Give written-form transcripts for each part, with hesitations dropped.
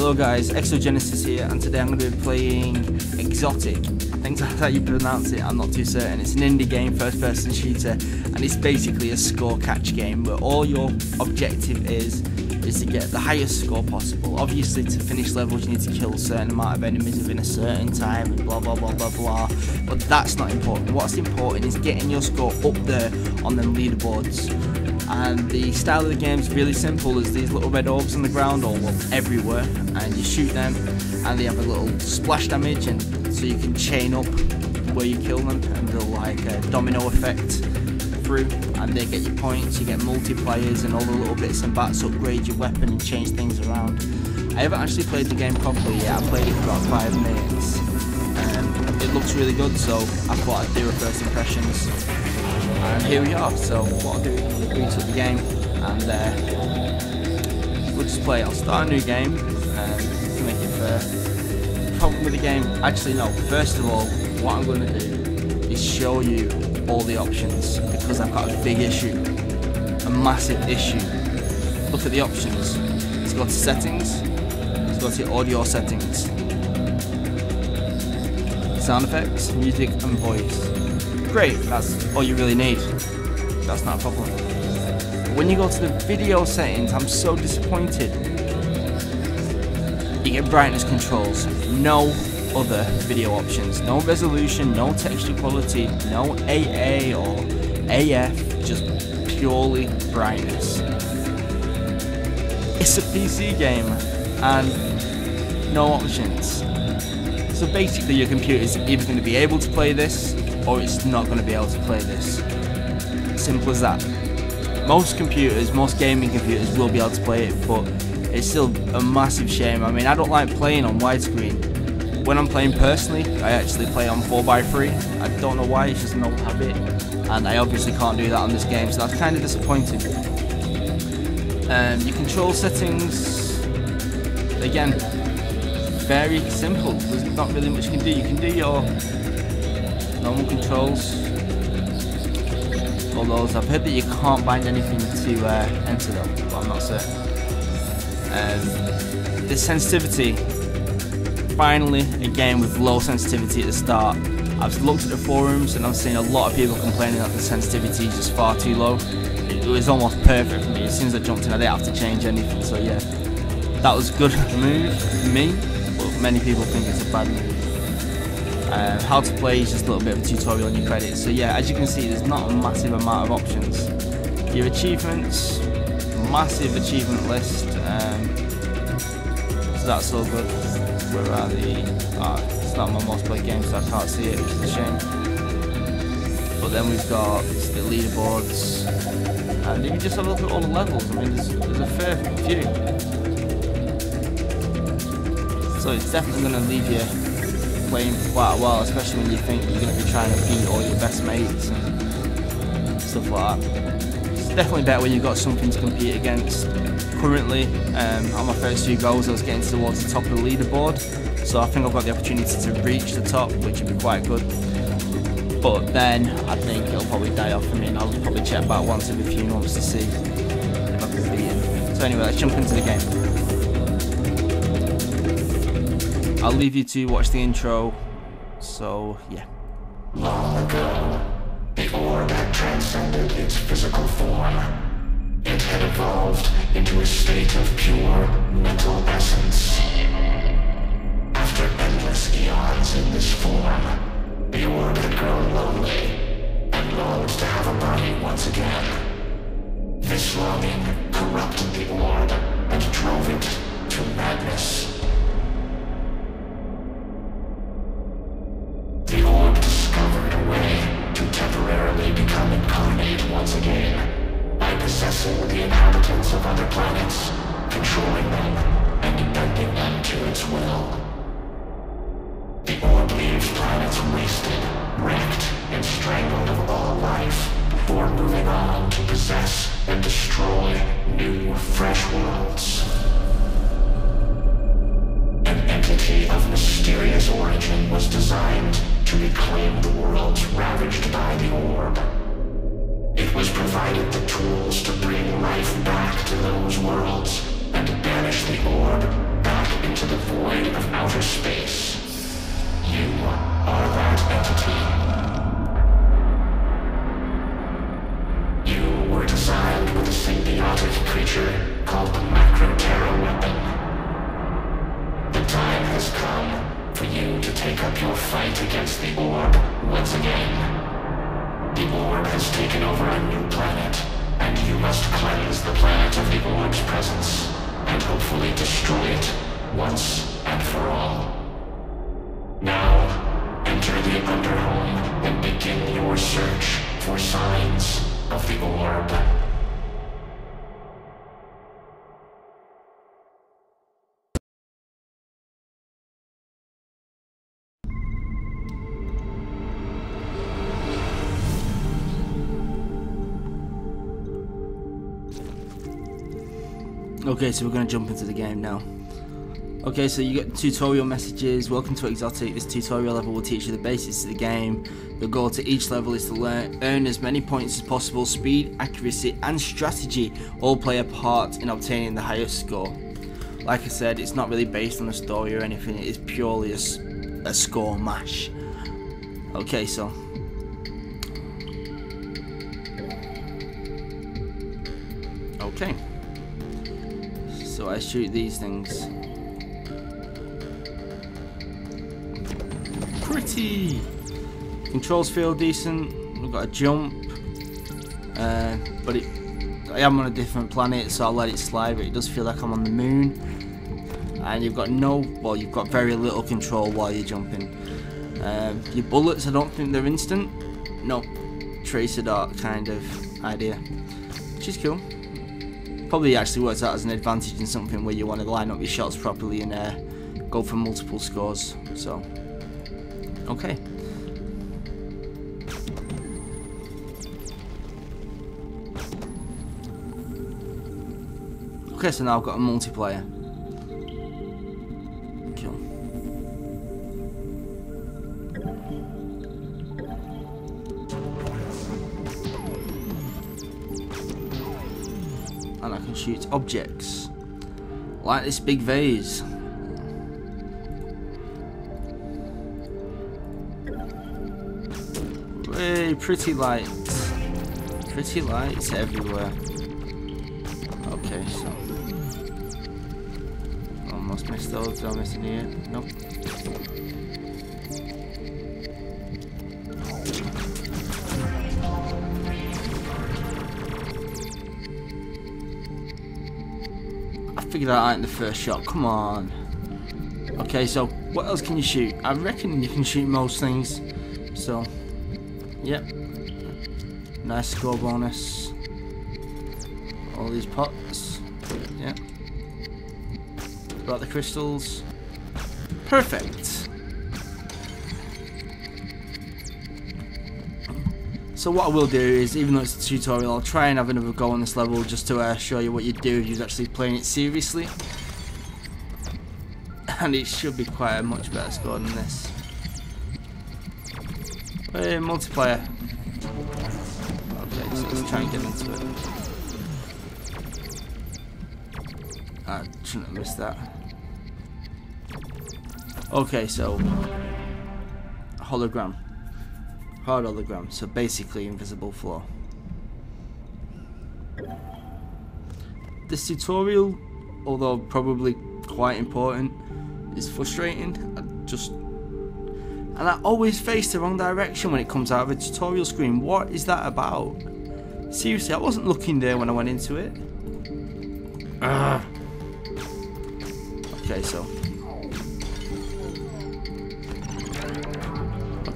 Hello guys, Exogenesis here, and today I'm going to be playing Xotic. I think that's how you pronounce it, I'm not too certain. It's an indie game, first person shooter, and it's basically a score catch game where all your objective is to get the highest score possible. Obviously to finish levels you need to kill a certain amount of enemies within a certain time and blah blah blah blah blah, but that's not important. What's important is getting your score up there on them leaderboards. And the style of the game is really simple. There's these little red orbs on the ground, or well, everywhere, and you shoot them and they have a little splash damage, and so you can chain up where you kill them and they'll like a domino effect through, and they get your points, you get multipliers and all the little bits and bats, upgrade your weapon and change things around. I haven't actually played the game properly yet. I played it for about 5 minutes and it looks really good, so I thought I'd do a first impressions. And here we are. So what I'll do is boot up the game and we'll just play. I'll start a new game to make it fair. The problem with the game, actually no, first of all, what I'm going to do is show you all the options, because I've got a big issue, a massive issue. Look at the options. Let's go to settings, let's go to audio settings, sound effects, music and voice. Great, that's all you really need. That's not a problem. But when you go to the video settings, I'm so disappointed. You get brightness controls, no other video options, no resolution, no texture quality, no AA or AF, just purely brightness. It's a PC game and no options. So basically your computer's either going to be able to play this or it's not going to be able to play this. Simple as that. Most computers, most gaming computers will be able to play it, but it's still a massive shame. I mean, I don't like playing on widescreen. When I'm playing personally, I actually play on 4:3. I don't know why, it's just an old habit, and I obviously can't do that on this game, so that's kind of disappointing. Your control settings, again, very simple. There's not really much you can do. You can do your normal controls, all those. I've heard that you can't bind anything to enter them, but I'm not certain. The sensitivity, finally a game with low sensitivity at the start. I've looked at the forums and I've seen a lot of people complaining that the sensitivity is just far too low. It was almost perfect for me. As soon as I jumped in I didn't have to change anything, so yeah, that was a good move for me, but many people think it's a bad move. How to play is just a little bit of a tutorial on your credits. So yeah, as you can see, there's not a massive amount of options. Your achievements, massive achievement list, so that's all good. Where are the... it's not my most played game, so I can't see it, which is a shame. But then we've got the leaderboards, and if you just have a look at all the levels, I mean there's a fair few. So it's definitely going to leave you playing for quite a while, especially when you think you're going to be trying to beat all your best mates and stuff like that. It's definitely better when you've got something to compete against. Currently, on my first few goals I was getting towards the top of the leaderboard, so I think I've got the opportunity to reach the top, which would be quite good. But then I think it'll probably die off for me, and I'll probably check back once every few months to see if I can beat it. So anyway, let's jump into the game. I'll leave you to watch the intro, so yeah. Long ago, the orb had transcended its physical form. It had evolved into a state of pure mental essence. After endless eons in this form, the orb had grown lonely and longed to have a body once again. This longing corrupted the orb and drove it to madness. The orb discovered a way to temporarily become incarnate once again by possessing the inhabitants of other planets, controlling them, and bending them to its will. The orb leaves planets wasted, wrecked, and strangled of all life, before moving on to possess and destroy new, fresh worlds. An entity of mysterious origin was designed to reclaim the worlds ravaged by the orb. It was provided the tools to bring life back to those worlds and banish the orb back into symbiotic creature called the Macro-Terror weapon. The time has come for you to take up your fight against the orb once again. The orb has taken over a new planet, and you must cleanse the planet of the orb's presence, and hopefully destroy it once and for all. Now, enter the Underhome and begin your search for signs of the orb. Okay, so we're going to jump into the game now. Okay, so you get tutorial messages. Welcome to Xotic. This tutorial level will teach you the basics of the game. The goal to each level is to earn as many points as possible. Speed, accuracy and strategy all play a part in obtaining the highest score. Like I said, it's not really based on a story or anything. It is purely a score mash. Okay, so okay, so I shoot these things. Pretty. Controls feel decent. We've got a jump, but I am on a different planet, so I'll let it slide. But it does feel like I'm on the moon, and you've got you've got very little control while you're jumping. Your bullets, I don't think they're instant. No, tracer dart kind of idea, which is cool. Probably actually works out as an advantage in something where you want to line up your shots properly and go for multiple scores. So. Okay. Okay, so now I've got a multiplayer. Cool. And I can shoot objects. Like this big vase. Hey, pretty lights everywhere. Okay, so almost missed those. Did I miss any here? Nope. I figured that out in the first shot. Come on. Okay, so what else can you shoot? I reckon you can shoot most things. So. Yep. Nice score bonus. All these pots. Yep. Got the crystals. Perfect. So what I will do is, even though it's a tutorial, I'll try and have another go on this level just to show you what you do if you're actually playing it seriously. And it should be quite a much better score than this. Hey, multiplayer. Okay, so let's try and get into it. I shouldn't have missed that. Okay, so hologram. Hard hologram, so basically invisible floor. This tutorial, although probably quite important, is frustrating. And I always face the wrong direction when it comes out of a tutorial screen. What is that about? Seriously, I wasn't looking there when I went into it.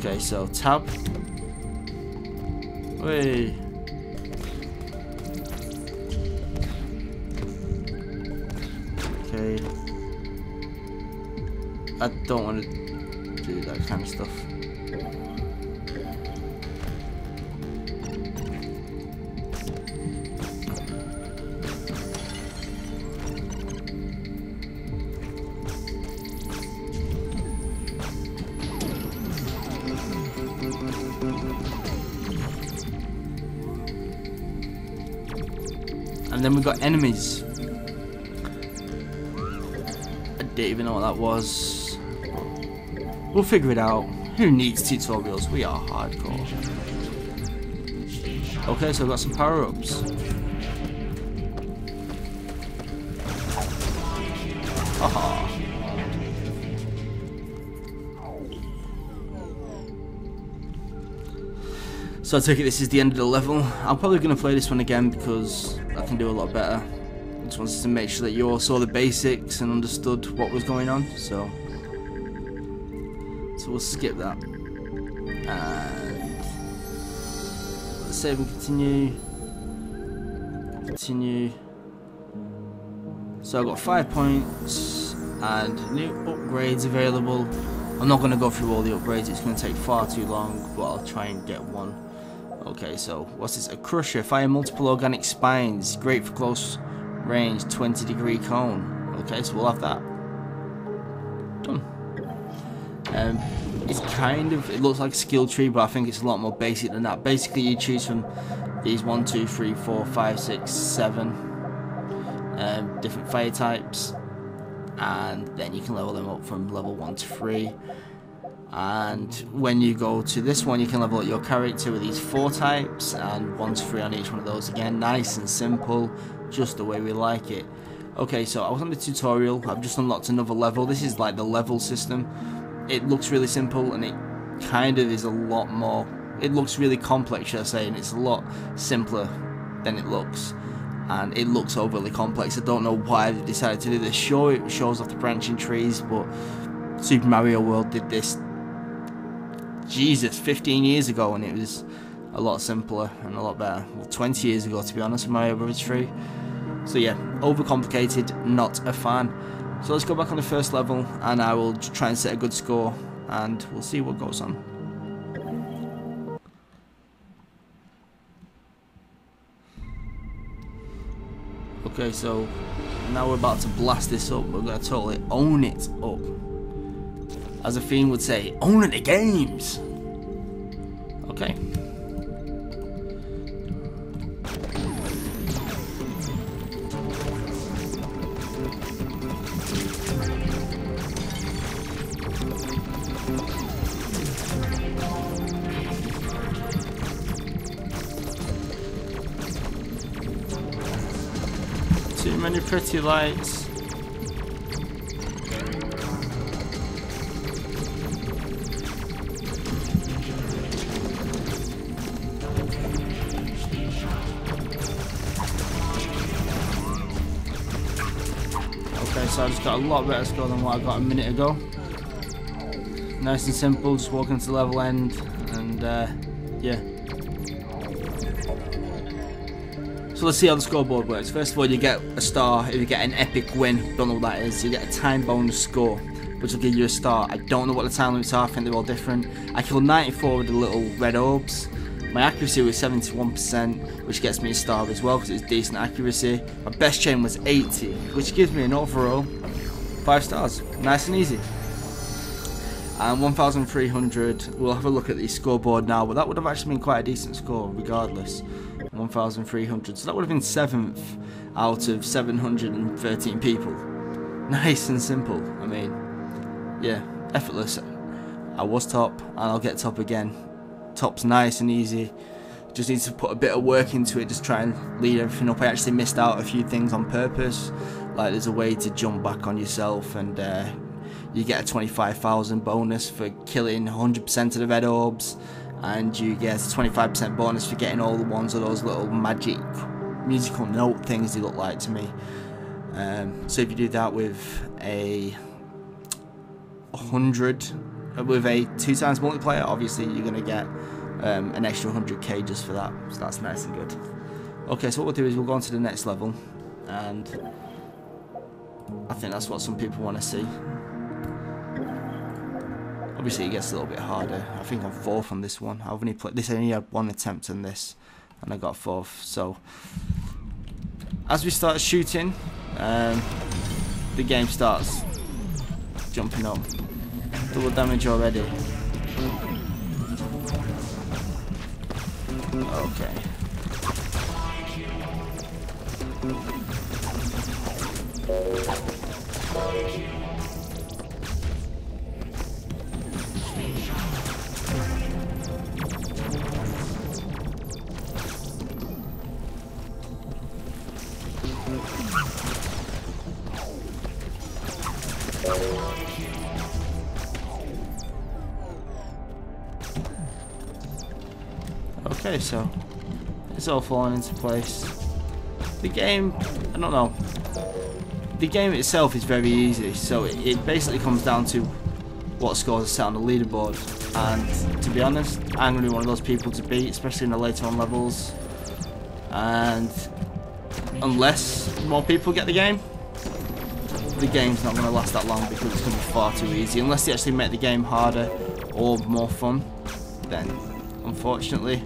Okay, so tab. Wait. Okay. I don't want to do that kind of stuff. And then we've got enemies. I didn't even know what that was. We'll figure it out. Who needs tutorials? We are hardcore. Okay, so I've got some power-ups. Haha. So I take it this is the end of the level. I'm probably going to play this one again because I can do a lot better. I just wanted to make sure that you all saw the basics and understood what was going on. So we'll skip that. And let's save and continue. Continue. So I've got 5 points and new upgrades available. I'm not going to go through all the upgrades, it's going to take far too long, but I'll try and get one. Okay, so what's this? A crusher, fire multiple organic spines, great for close range, 20-degree cone. Okay, so we'll have that. Done. It's kind of, it looks like a skill tree, but I think it's a lot more basic than that. Basically, you choose from these 1, 2, 3, 4, 5, 6, 7 different fire types, and then you can level them up from level 1 to 3. And when you go to this one, you can level up your character with these 4 types, and 1 to 3 on each one of those. Again, nice and simple, just the way we like it. Okay, so I was on the tutorial. I've just unlocked another level. This is like the level system. It looks really simple, and it kind of is a lot more, it looks really complex, should I say, and it's a lot simpler than it looks. And it looks overly complex. I don't know why they decided to do this. Sure, it shows off the branching trees, but Super Mario World did this, Jesus, 15 years ago, and it was a lot simpler and a lot better. Well, 20 years ago, to be honest, with Mario Bros. 3. So yeah, overcomplicated, not a fan. So let's go back on the first level, and I will try and set a good score, and we'll see what goes on. Okay, so now we're about to blast this up. We're going to totally own it up. As a fiend would say, own it the games! Okay. Too many pretty lights. Okay, so I just got a lot better score than what I got a minute ago. Nice and simple, just walk into the level end, and yeah. So let's see how the scoreboard works. First of all, you get a star if you get an epic win. Don't know what that is. You get a time bonus score, which will give you a star. I don't know what the time limits are. I think they're all different. I killed 94 with the little red orbs. My accuracy was 71%, which gets me a star as well because it's decent accuracy. My best chain was 80, which gives me an overall 5 stars. Nice and easy. And 1,300. We'll have a look at the scoreboard now, but that would have actually been quite a decent score regardless. 1,300. So that would have been 7th out of 713 people. Nice and simple. I mean, yeah, effortless. I was top, and I'll get top again. Top's nice and easy. Just need to put a bit of work into it, just try and lead everything up. I actually missed out a few things on purpose, like there's a way to jump back on yourself, and you get a 25,000 bonus for killing 100% of the red orbs, and you get a 25% bonus for getting all the ones of those little magic musical note things they look like to me. So if you do that with a 100, with a 2 times multiplier, obviously you're going to get an extra 100k just for that, so that's nice and good. Okay, so what we'll do is we'll go on to the next level, and I think that's what some people want to see. Obviously it gets a little bit harder. I think I'm 4th on this one. I've only played this, I only had 1 attempt on this, and I got 4th. So as we start shooting, the game starts jumping up. Double damage already. Okay. Okay, so it's all falling into place. The game, I don't know. The game itself is very easy, so it basically comes down to what scores are set on the leaderboard. And to be honest, I'm going to be one of those people to beat, especially in the later on levels. And unless more people get the game's not going to last that long because it's going to be far too easy. Unless they actually make the game harder or more fun, then unfortunately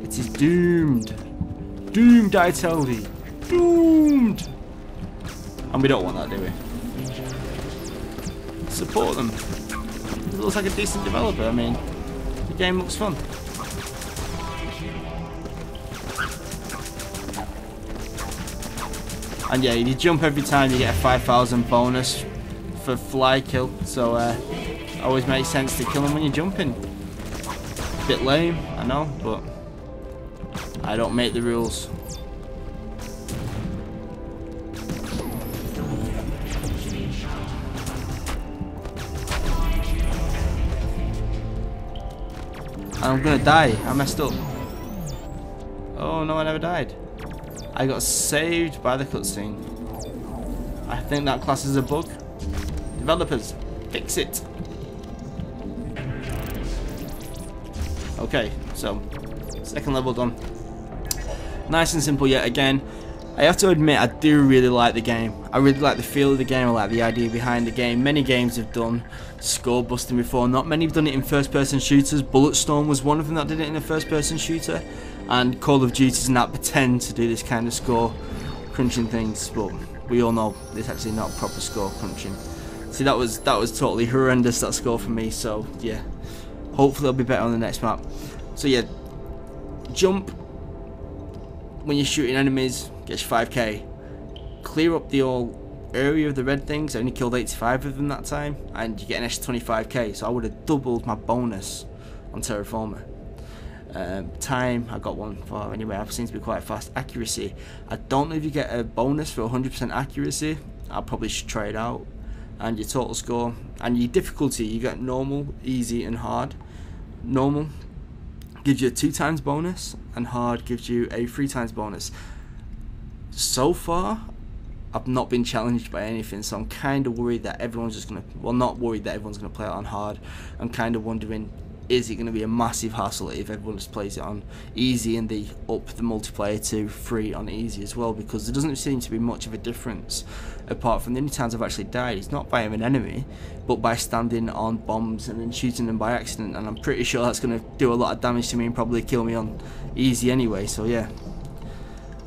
it is doomed. Doomed, I tell thee. Doomed. And we don't want that, do we? Support them. It looks like a decent developer. I mean, the game looks fun. And yeah, if you jump every time, you get a 5,000 bonus for fly kill. So always makes sense to kill them when you're jumping. Bit lame, I know, but I don't make the rules. I'm gonna die. I messed up. Oh no, I never died. I got saved by the cutscene. I think that class is a bug. Developers, fix it. Okay, so second level done. Nice and simple yet again. I have to admit, I do really like the game. I really like the feel of the game. I like the idea behind the game. Many games have done score busting before. Not many have done it in first person shooters. Bulletstorm was one of them that did it in a first person shooter. And Call of Duty and that pretend to do this kind of score crunching things. But we all know it's actually not proper score crunching. See, that was totally horrendous, that score for me. So yeah, hopefully it'll be better on the next map. So yeah, jump when you're shooting enemies. Gets 5k. Clear up the whole area of the red things. I only killed 85 of them that time, and you get an extra 25k. So I would have doubled my bonus on Terraformer. Time, I got one for anyway. I seem to be quite fast. Accuracy, I don't know if you get a bonus for 100% accuracy. I probably should try it out. And your total score and your difficulty, you get normal, easy, and hard. Normal gives you a 2 times bonus, and hard gives you a 3 times bonus. So far, I've not been challenged by anything, so I'm kind of worried that everyone's just gonna, well, not worried that everyone's gonna play it on hard. I'm kind of wondering, is it gonna be a massive hassle if everyone just plays it on easy and they up the multiplayer to free on easy as well? Because there doesn't seem to be much of a difference, apart from the only times I've actually died. It's not by an enemy, but by standing on bombs and then shooting them by accident, and I'm pretty sure that's gonna do a lot of damage to me and probably kill me on easy anyway. So yeah.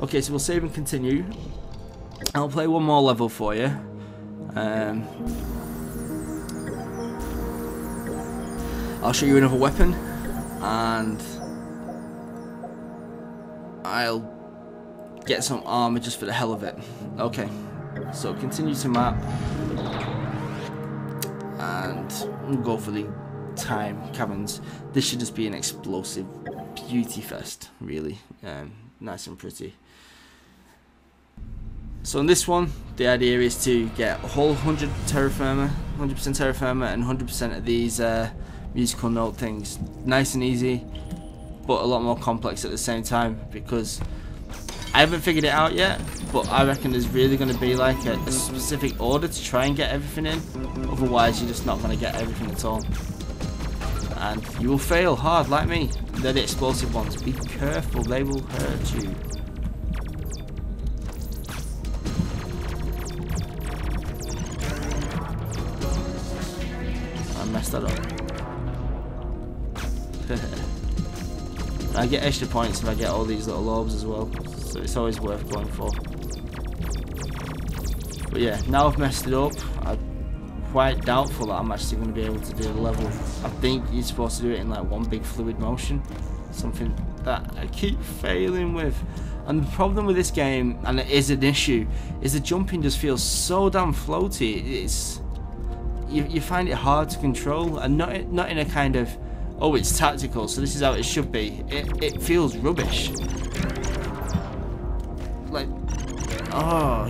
Okay, so we'll save and continue. I'll play one more level for you. I'll show you another weapon, and I'll get some armor just for the hell of it. Okay, so continue to map, and we'll go for the time caverns. This should just be an explosive beauty fest, really. Nice and pretty. So in this one, the idea is to get a whole 100% terra firma, and 100% of these musical note things. Nice and easy, but a lot more complex at the same time, because I haven't figured it out yet, but I reckon there's really going to be like a specific order to try and get everything in. Otherwise, you're just not going to get everything at all. And you will fail hard like me. They're the explosive ones. Be careful, they will hurt you. I messed that up. I get extra points if I get all these little orbs as well, so it's always worth going for. But yeah, now I've messed it up, I'm quite doubtful that I'm actually going to be able to do the level. I think you're supposed to do it in like one big fluid motion, something that I keep failing with. And the problem with this game, and it is an issue, is the jumping just feels so damn floaty. You find it hard to control, and not in a kind of, oh, it's tactical, so this is how it should be. It feels rubbish. Like, oh,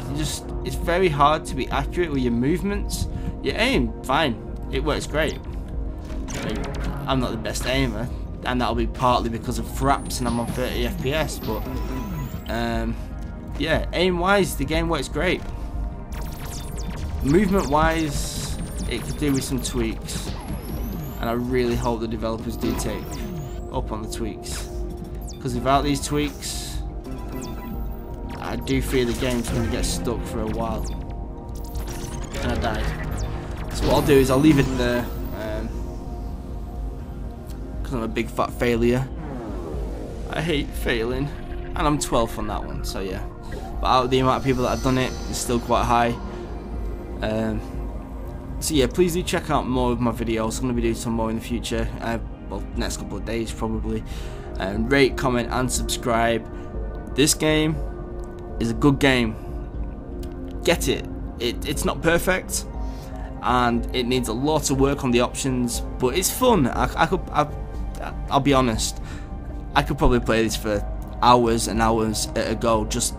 it's very hard to be accurate with your movements. You aim fine, it works great. I mean, I'm not the best aimer, and that'll be partly because of fraps and I'm on 30 FPS, but yeah, aim wise the game works great. Movement wise it could do with some tweaks, and I really hope the developers do take up on the tweaks, because without these tweaks I do fear the game's going to get stuck for a while. And I died. So what I'll do is I'll leave it there, because I'm a big fat failure. I hate failing, and I'm 12th on that one, so yeah. But out of the amount of people that have done it, it's still quite high. So yeah, please do check out more of my videos. I'm going to be doing some more in the future, well, next couple of days probably. Rate, comment and subscribe. This game is a good game. Get it. It's not perfect, and it needs a lot of work on the options, but it's fun. I'll be honest, I could probably play this for hours and hours at a go, just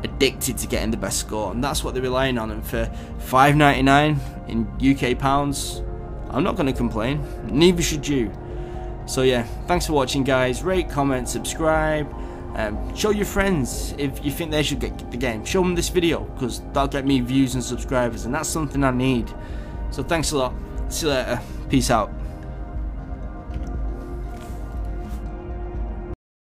addicted to getting the best score, and that's what they're relying on. And for £5.99 in UK pounds, I'm not going to complain, neither should you. So yeah, thanks for watching guys. Rate, comment, subscribe, show your friends if you think they should get the game. Show them this video, because that'll get me views and subscribers, and that's something I need. So thanks a lot, see you later, peace out.